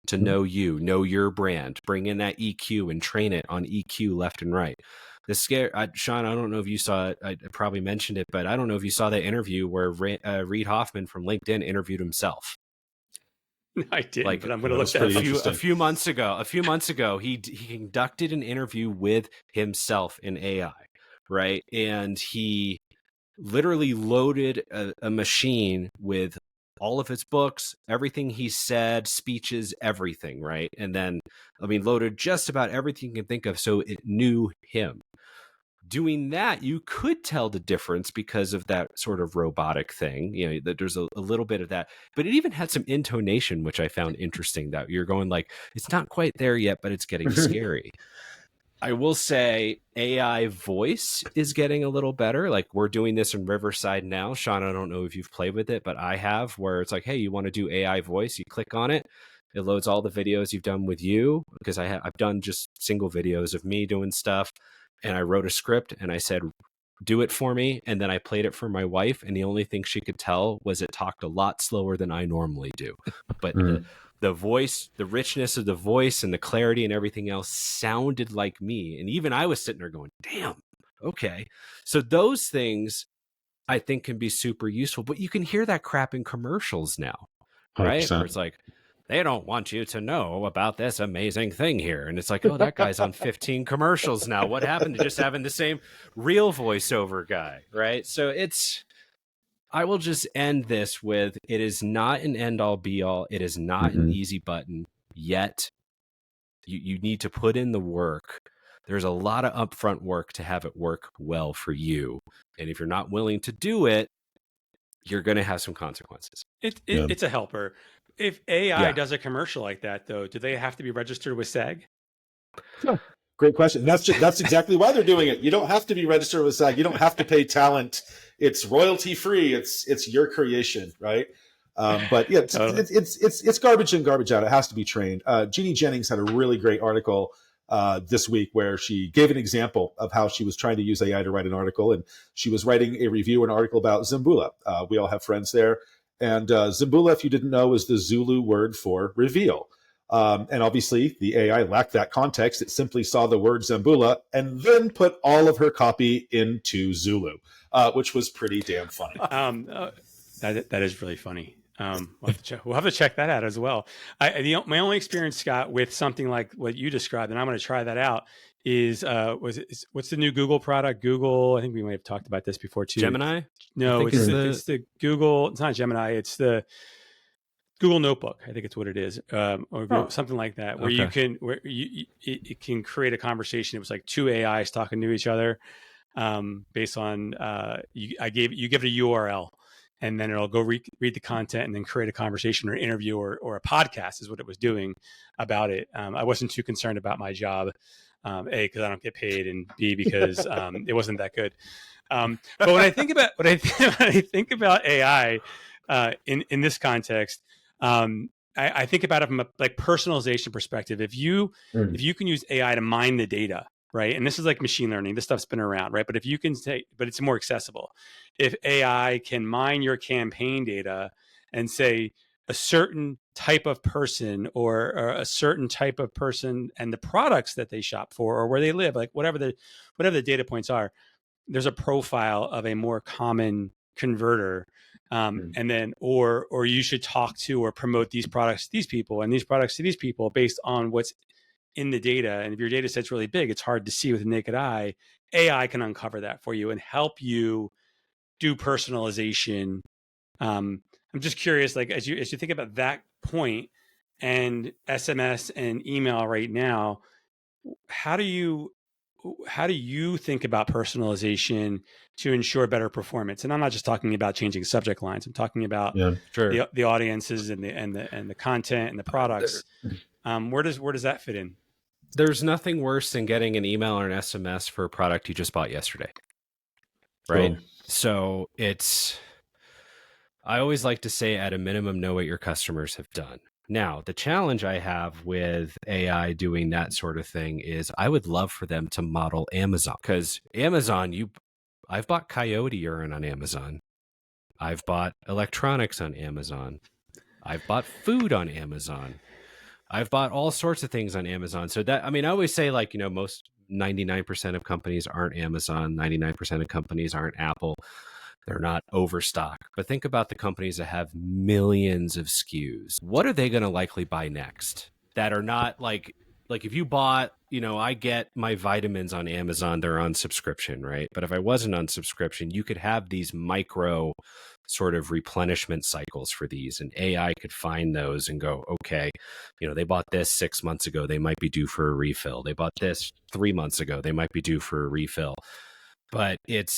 to know you, know your brand, bring in that EQ and train it on EQ left and right. Sean, I don't know if you saw it. I probably mentioned it, but I don't know if you saw that interview where Reid Hoffman from LinkedIn interviewed himself. No, I didn't, but I'm going to look that up. A few months ago, he conducted an interview with himself in AI, right? And he literally loaded a machine with all of his books, everything he said, speeches, everything, right? And then, loaded just about everything you can think of, so it knew him. Doing that, you could tell the difference because of that sort of robotic thing. You know, that there's a little bit of that, but it even had some intonation, which I found interesting, that you're going like, it's not quite there yet, but it's getting scary. I will say AI voice is getting a little better. Like, we're doing this in Riverside now. Sean, I don't know if you've played with it, but I have, where it's like, hey, you want to do AI voice? You click on it. It loads all the videos you've done with you, because I've done just single videos of me doing stuff. And I wrote a script and I said, do it for me. And then I played it for my wife. And the only thing she could tell was it talked a lot slower than I normally do. But the voice, the richness of the voice and the clarity and everything else sounded like me. And even I was sitting there going, damn, okay. So those things I think can be super useful, but you can hear that crap in commercials now, right? 100%. Where it's like, they don't want you to know about this amazing thing here. And it's like, oh, that guy's on 15 commercials now. What happened to just having the same real voiceover guy, right? So I will just end this with, it is not an end all be all. It is not an easy button yet. You need to put in the work. There's a lot of upfront work to have it work well for you. And if you're not willing to do it, you're going to have some consequences. It's a helper. If AI does a commercial like that, though, do they have to be registered with SAG? No. Great question. That's exactly why they're doing it. You don't have to be registered with SAG. You don't have to pay talent. It's royalty free. It's your creation, right? But yeah, it's garbage in, garbage out. It has to be trained. Jeannie Jennings had a really great article this week where she gave an example of how she was trying to use AI to write an article, and she was writing a review, an article about Zimbula. We all have friends there. And Zimbula, if you didn't know, is the Zulu word for reveal. And obviously, the AI lacked that context. It simply saw the word Zimbula and then put all of her copy into Zulu, which was pretty damn funny. That is really funny. We'll have to check that out as well. My only experience, Scott, with something like what you described, and I'm going to try that out, is what's the new Google product? Google, I think we might have talked about this before too. Gemini? No, it's the Google. It's not Gemini. It's the Google Notebook. I think it's what it is, or something like that, where you can it can create a conversation. It was like two AIs talking to each other, based on you give it a URL. And then it'll go read the content and then create a conversation or interview or a podcast is what it was doing about it. I wasn't too concerned about my job, A, because I don't get paid, and B, because it wasn't that good. But when I think about when I think about AI in this context, I think about it from a personalization perspective. If you can use AI to mine the data, right? And this is like machine learning. This stuff's been around, right? But if you can say, but it's more accessible. If AI can mine your campaign data and say a certain type of person or a certain type of person and the products that they shop for or where they live, like whatever the data points are, there's a profile of a more common converter. And then, or you should talk to or promote these products to these people and these products to these people based on what's in the data. And if your data set's really big, it's hard to see with the naked eye. AI can uncover that for you and help you do personalization I'm just curious, like as you think about that point and SMS and email right now, how do you think about personalization to ensure better performance? And I'm not just talking about changing subject lines. I'm talking about Yeah. Sure. the audiences and the content and the products. Where does that fit in? There's nothing worse than getting an email or an SMS for a product you just bought yesterday. Right. Boom. So I always like to say, at a minimum, know what your customers have done. Now, the challenge I have with AI doing that sort of thing is I would love for them to model Amazon, because Amazon, I've bought coyote urine on Amazon. I've bought electronics on Amazon. I've bought food on Amazon. I've bought all sorts of things on Amazon. So that, I mean, I always say, like, most 99% of companies aren't Amazon, 99% of companies aren't Apple. They're not overstock. But think about the companies that have millions of SKUs. What are they going to likely buy next that are not like if you bought, I get my vitamins on Amazon, they're on subscription, right? But if I wasn't on subscription, you could have these micro sort of replenishment cycles for these, and AI could find those and go, okay, they bought this 6 months ago, they might be due for a refill. They bought this 3 months ago, they might be due for a refill. But at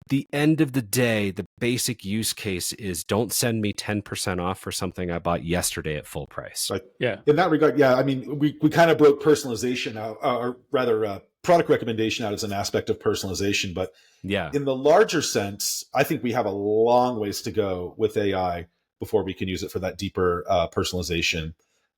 the end of the day, the basic use case is don't send me 10% off for something I bought yesterday at full price. Right. Yeah. In that regard, yeah, I mean, we kind of broke personalization out, or rather product recommendation out as an aspect of personalization. But yeah, in the larger sense, I think we have a long ways to go with AI before we can use it for that deeper personalization.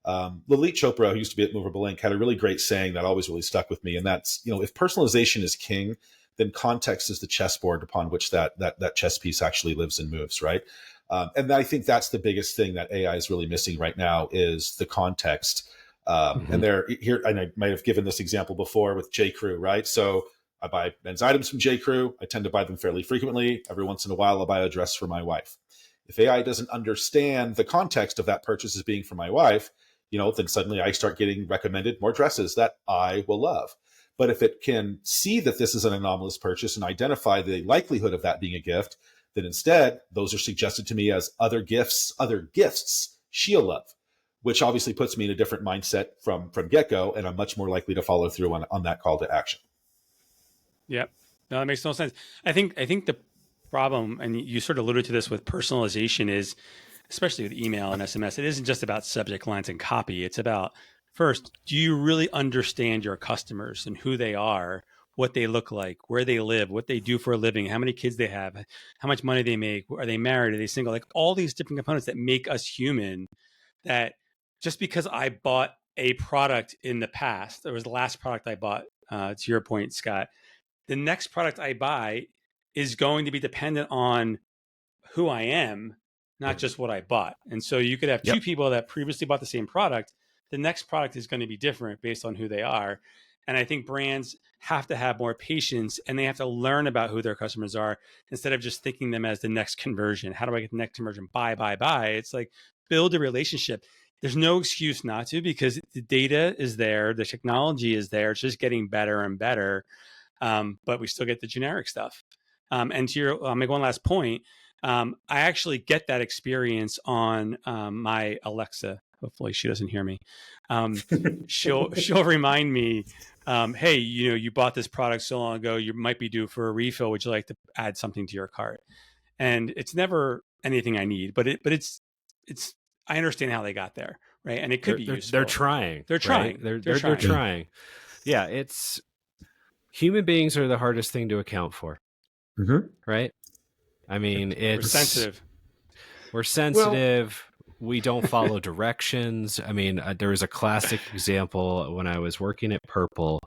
Lalit Chopra, who used to be at Movable Ink, had a really great saying that always really stuck with me. And that's, if personalization is king, then context is the chessboard upon which that chess piece actually lives and moves, right? And I think that's the biggest thing that AI is really missing right now is the context. And I might have given this example before with J.Crew, right? So I buy men's items from J.Crew. I tend to buy them fairly frequently. Every once in a while, I'll buy a dress for my wife. If AI doesn't understand the context of that purchase as being for my wife, then suddenly I start getting recommended more dresses that I will love. But if it can see that this is an anomalous purchase and identify the likelihood of that being a gift, then instead those are suggested to me as other gifts she'll love, which obviously puts me in a different mindset from get-go, and I'm much more likely to follow through on that call to action. Yep. No, that makes no sense. I think the problem, and you sort of alluded to this with personalization, is especially with email and SMS, it isn't just about subject lines and copy. It's about, first, do you really understand your customers and who they are, what they look like, where they live, what they do for a living, how many kids they have, how much money they make, are they married, are they single, like all these different components that make us human, that just because I bought a product in the past, there was the last product I bought, to your point, Scott, the next product I buy is going to be dependent on who I am, not just what I bought. And so you could have two people that previously bought the same product. The next product is going to be different based on who they are. And I think brands have to have more patience, and they have to learn about who their customers are instead of just thinking them as the next conversion. How do I get the next conversion? Buy. It's like build a relationship. There's no excuse not to, because the data is there. The technology is there. It's just getting better and better. But we still get the generic stuff. And to I'll make one last point. I actually get that experience on my Alexa. Hopefully she doesn't hear me. She'll remind me, hey, you bought this product so long ago, you might be due for a refill. Would you like to add something to your cart? And it's never anything I need, but it's I understand how they got there, right? And it could be useful. They're trying. They're trying. Right? They're trying. Yeah, it's human beings are the hardest thing to account for, right? I mean, we're sensitive. We don't follow directions. I mean, there was a classic example when I was working at Purple.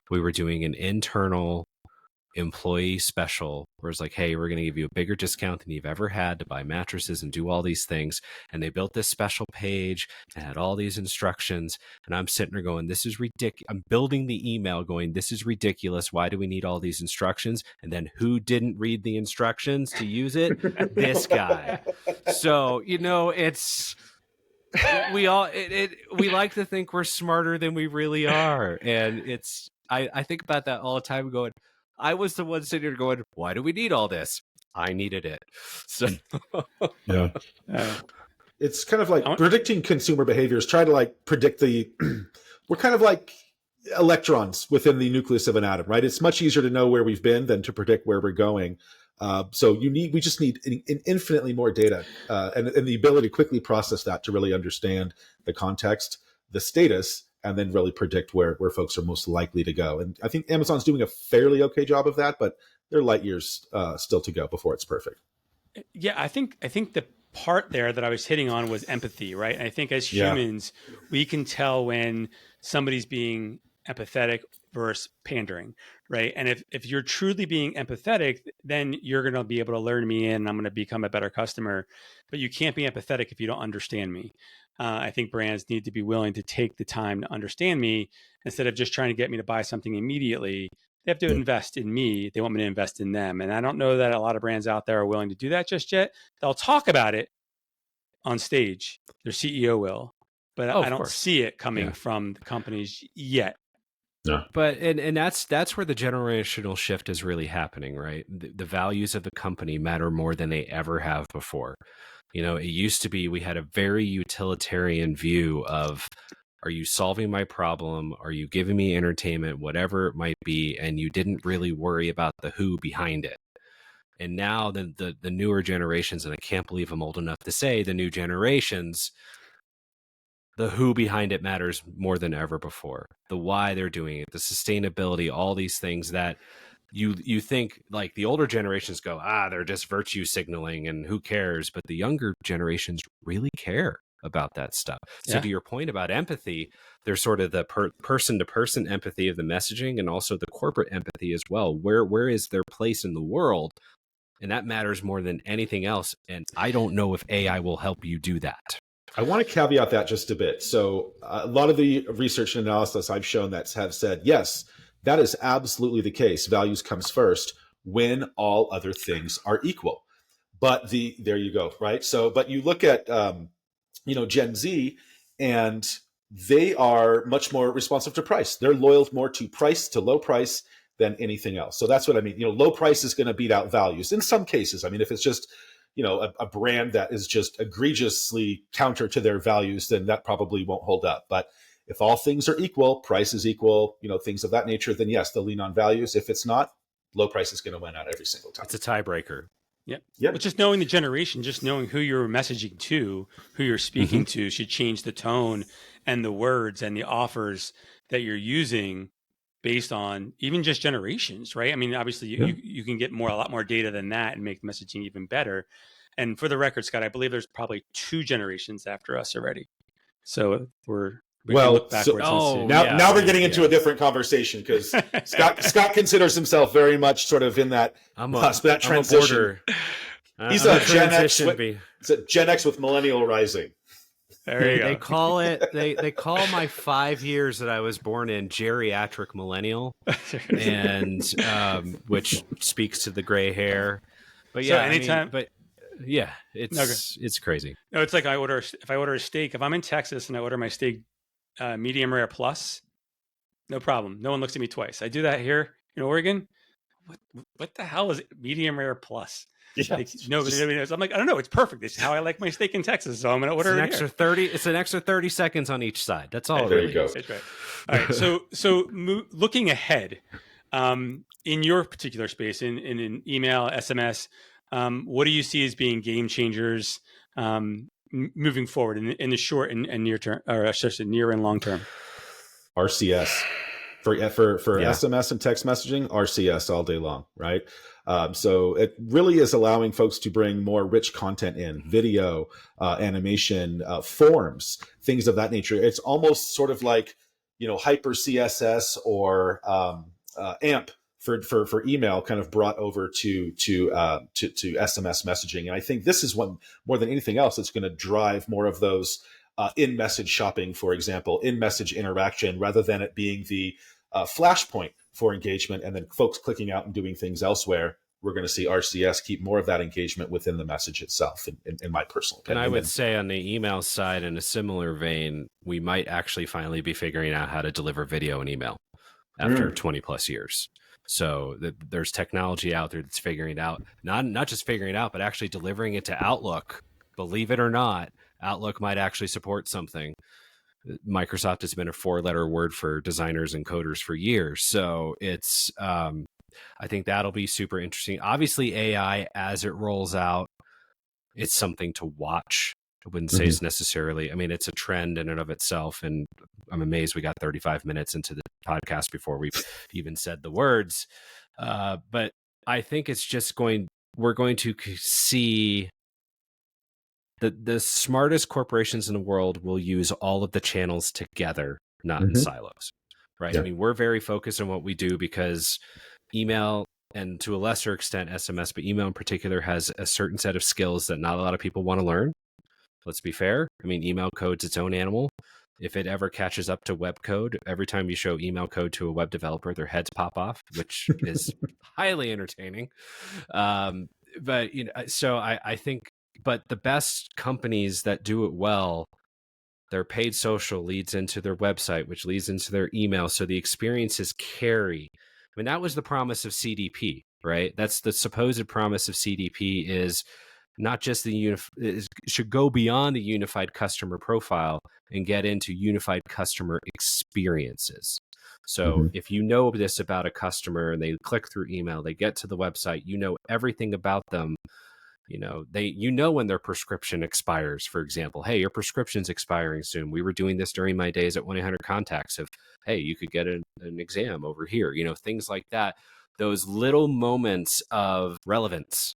We were doing an internal employee special where it's like, hey, we're going to give you a bigger discount than you've ever had to buy mattresses and do all these things. And they built this special page and had all these instructions. And I'm sitting there going, this is ridiculous. I'm building the email going, this is ridiculous. Why do we need all these instructions? And then who didn't read the instructions to use it? This guy. So, it's... we like to think we're smarter than we really are. And I think about that all the time going, I was the one sitting here going, why do we need all this? I needed it. So Yeah. Uh, It's kind of like I want- predicting consumer behaviors, try to like predict we're kind of like electrons within the nucleus of an atom, right? It's much easier to know where we've been than to predict where we're going. So we just need infinitely more data and the ability to quickly process that to really understand the context, the status, and then really predict where folks are most likely to go. And I think Amazon's doing a fairly okay job of that, but there are light years still to go before it's perfect. Yeah, I think the part there that I was hitting on was empathy, right? And I think as humans, we can tell when somebody's being empathetic versus pandering, right? And if you're truly being empathetic, then you're going to be able to learn me in, and I'm going to become a better customer. But you can't be empathetic if you don't understand me. I think brands need to be willing to take the time to understand me instead of just trying to get me to buy something immediately. They have to invest in me. They want me to invest in them. And I don't know that a lot of brands out there are willing to do that just yet. They'll talk about it on stage. Their CEO will, but I don't see it coming from the companies yet. No. But and that's where the generational shift is really happening, right? The values of the company matter more than they ever have before. You know, it used to be we had a very utilitarian view of, are you solving my problem? Are you giving me entertainment, whatever it might be? And you didn't really worry about the who behind it. And now the newer generations, and I can't believe I'm old enough to say the new generations, the who behind it matters more than ever before. The why they're doing it, the sustainability, all these things that you think, like, the older generations go, they're just virtue signaling and who cares? But the younger generations really care about that stuff. So to your point about empathy, there's sort of the person-to-person empathy of the messaging, and also the corporate empathy as well. Where is their place in the world? And that matters more than anything else. And I don't know if AI will help you do that. I want to caveat that just a bit. So a lot of the research and analysis I've shown that have said, yes, that is absolutely the case. Values comes first when all other things are equal. But there you go, right? So, but you look at, Gen Z, and they are much more responsive to price. They're loyal more to price, to low price, than anything else. So that's what I mean. Low price is going to beat out values in some cases. I mean, if it's just, a brand that is just egregiously counter to their values, then that probably won't hold up. But if all things are equal, price is equal, things of that nature, then yes, they'll lean on values. If it's not, low price is going to win out every single time. It's a tiebreaker. Yep. But just knowing the generation, just knowing who you're messaging to, who you're speaking to, should change the tone and the words and the offers that you're using based on even just generations, right? I mean, obviously you can get a lot more data than that and make messaging even better. And for the record, Scott, I believe there's probably 2 generations after us already. So we can look backwards and see. Now we're getting into a different conversation, because Scott considers himself very much sort of in that that transition. He's a Gen X. It's a Gen X with millennial rising. There you go. They call it. They call my 5 years that I was born in geriatric millennial, and which speaks to the gray hair. But yeah, so anytime. It's crazy. No, it's like if I order a steak, if I'm in Texas and I order my steak medium rare plus, no problem. No one looks at me twice. I do that here in Oregon. What the hell is medium rare plus? Yeah. Like, nobody knows. I'm like, I don't know. It's perfect. This is how I like my steak in Texas. So I'm going to order It's an extra 30 seconds on each side. That's all. There you go. That's right. All right. So looking ahead, in your particular space, in email, SMS, what do you see as being game changers moving forward in the short and near term, or near and long term? RCS for SMS and text messaging, RCS all day long, right? So it really is allowing folks to bring more rich content in, video, animation, forms, things of that nature. It's almost sort of like, hyper CSS or AMP for email, kind of brought over to SMS messaging. And I think this is one more than anything else that's going to drive more of those in-message shopping, for example, in-message interaction, rather than it being the flashpoint for engagement and then folks clicking out and doing things elsewhere. We're going to see RCS keep more of that engagement within the message itself, in my personal opinion. And I would say on the email side, in a similar vein, we might actually finally be figuring out how to deliver video and email after 20 plus years. So there's technology out there that's figuring it out, not just figuring it out, but actually delivering it to Outlook. Believe it or not, Outlook might actually support something. Microsoft has been a 4-letter word for designers and coders for years. So it's, I think that'll be super interesting. Obviously, AI, as it rolls out, it's something to watch. I wouldn't say it's necessarily, I mean, it's a trend in and of itself. And I'm amazed we got 35 minutes into the podcast before we've even said the words. But I think it's just we're going to see the smartest corporations in the world will use all of the channels together, not in silos, right? Yeah. I mean, we're very focused on what we do because email, and to a lesser extent SMS, but email in particular, has a certain set of skills that not a lot of people want to learn. Let's be fair. I mean, email code's its own animal. If it ever catches up to web code, every time you show email code to a web developer, their heads pop off, which is highly entertaining. But so I think, but the best companies that do it well, their paid social leads into their website, which leads into their email. So the experiences carry. I mean, that was the promise of CDP, right? That's the supposed promise of CDP, is not just it should go beyond the unified customer profile and get into unified customer experiences. So if you know this about a customer and they click through email, they get to the website, you know everything about them. When their prescription expires, for example. Hey, your prescription's expiring soon. We were doing this during my days at 1-800-CONTACTS of, hey, you could get an exam over here. Things like that. Those little moments of relevance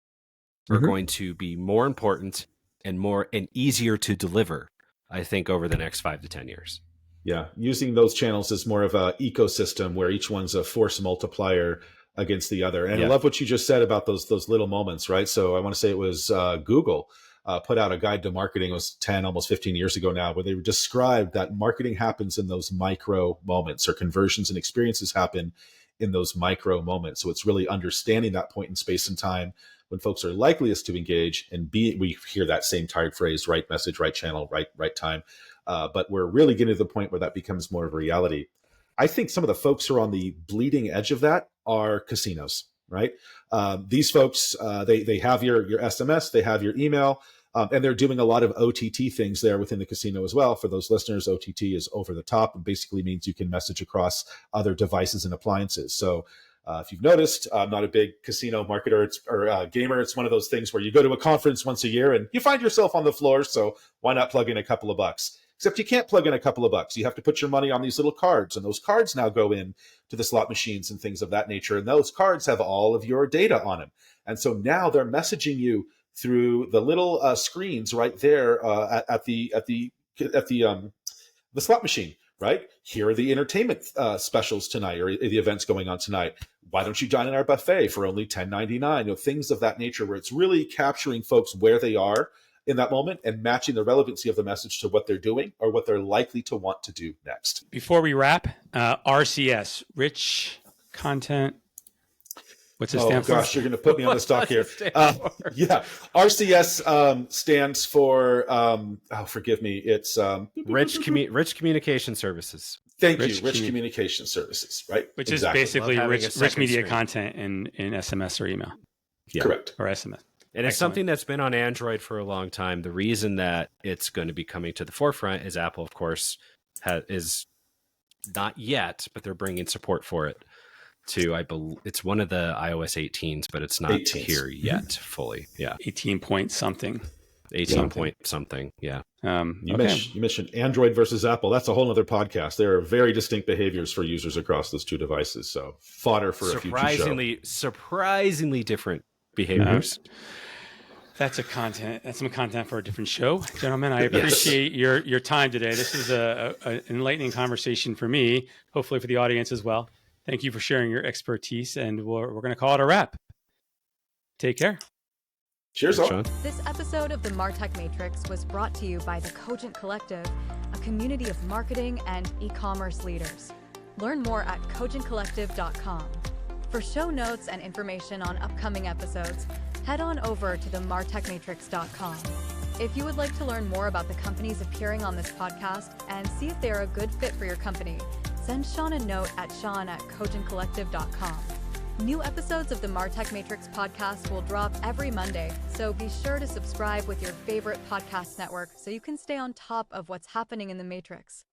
are going to be more important and easier to deliver, I think, over the next 5 to 10 years. Yeah, using those channels as more of an ecosystem where each one's a force multiplier against the other. And I love what you just said about those little moments, right? So I want to say it was Google put out a guide to marketing. It was 10, almost 15 years ago now, where they described that marketing happens in those micro moments, or conversions and experiences happen in those micro moments. So it's really understanding that point in space and time when folks are likeliest to engage, and we hear that same tired phrase, right message, right channel, right time. But we're really getting to the point where that becomes more of a reality. I think some of the folks who are on the bleeding edge of that are casinos, right? These folks, they have your SMS, they have your email, and they're doing a lot of OTT things there within the casino as well. For those listeners, OTT is over the top and basically means you can message across other devices and appliances. So if you've noticed, I'm not a big casino marketer or gamer. It's one of those things where you go to a conference once a year and you find yourself on the floor. So why not plug in a couple of bucks? Except you can't plug in a couple of bucks. You have to put your money on these little cards, and those cards now go in to the slot machines and things of that nature. And those cards have all of your data on them. And so now they're messaging you through the little screens right there at the slot machine. Right? Here are the entertainment specials tonight, or the events going on tonight. Why don't you dine in our buffet for only $10.99? Things of that nature, where it's really capturing folks where they are in that moment and matching the relevancy of the message to what they're doing or what they're likely to want to do next. Before we wrap, RCS, rich content. What's it stand for? Oh gosh, you're going to put me on the stock here. RCS stands for, forgive me. It's rich communication services. Thank you. Rich communication services, right? Which is basically rich media content in SMS or email. Yeah. Correct. Or SMS. And it's something that's been on Android for a long time. The reason that it's going to be coming to the forefront is Apple, of course, is not yet, but they're bringing support for it to, I believe, it's one of the iOS 18s, but it's not here yet fully. Yeah. 18 point something. 18 point something. Yeah. You mentioned Android versus Apple. That's a whole other podcast. There are very distinct behaviors for users across those two devices. So fodder for a future show. Surprisingly different behaviors. That's some content for a different show, gentlemen. I appreciate your time today. This is an enlightening conversation for me, hopefully for the audience as well. Thank you for sharing your expertise, and we're going to call it a wrap. Take care. Cheers, all. This episode of the MarTech Matrix was brought to you by the Cogent Collective, a community of marketing and e-commerce leaders. Learn more at cogentcollective.com. For show notes and information on upcoming episodes, head on over to the martechmatrix.com. If you would like to learn more about the companies appearing on this podcast and see if they are a good fit for your company, send Sean a note at sean@cogentcollective.com. New episodes of the MarTech Matrix podcast will drop every Monday, so be sure to subscribe with your favorite podcast network so you can stay on top of what's happening in the Matrix.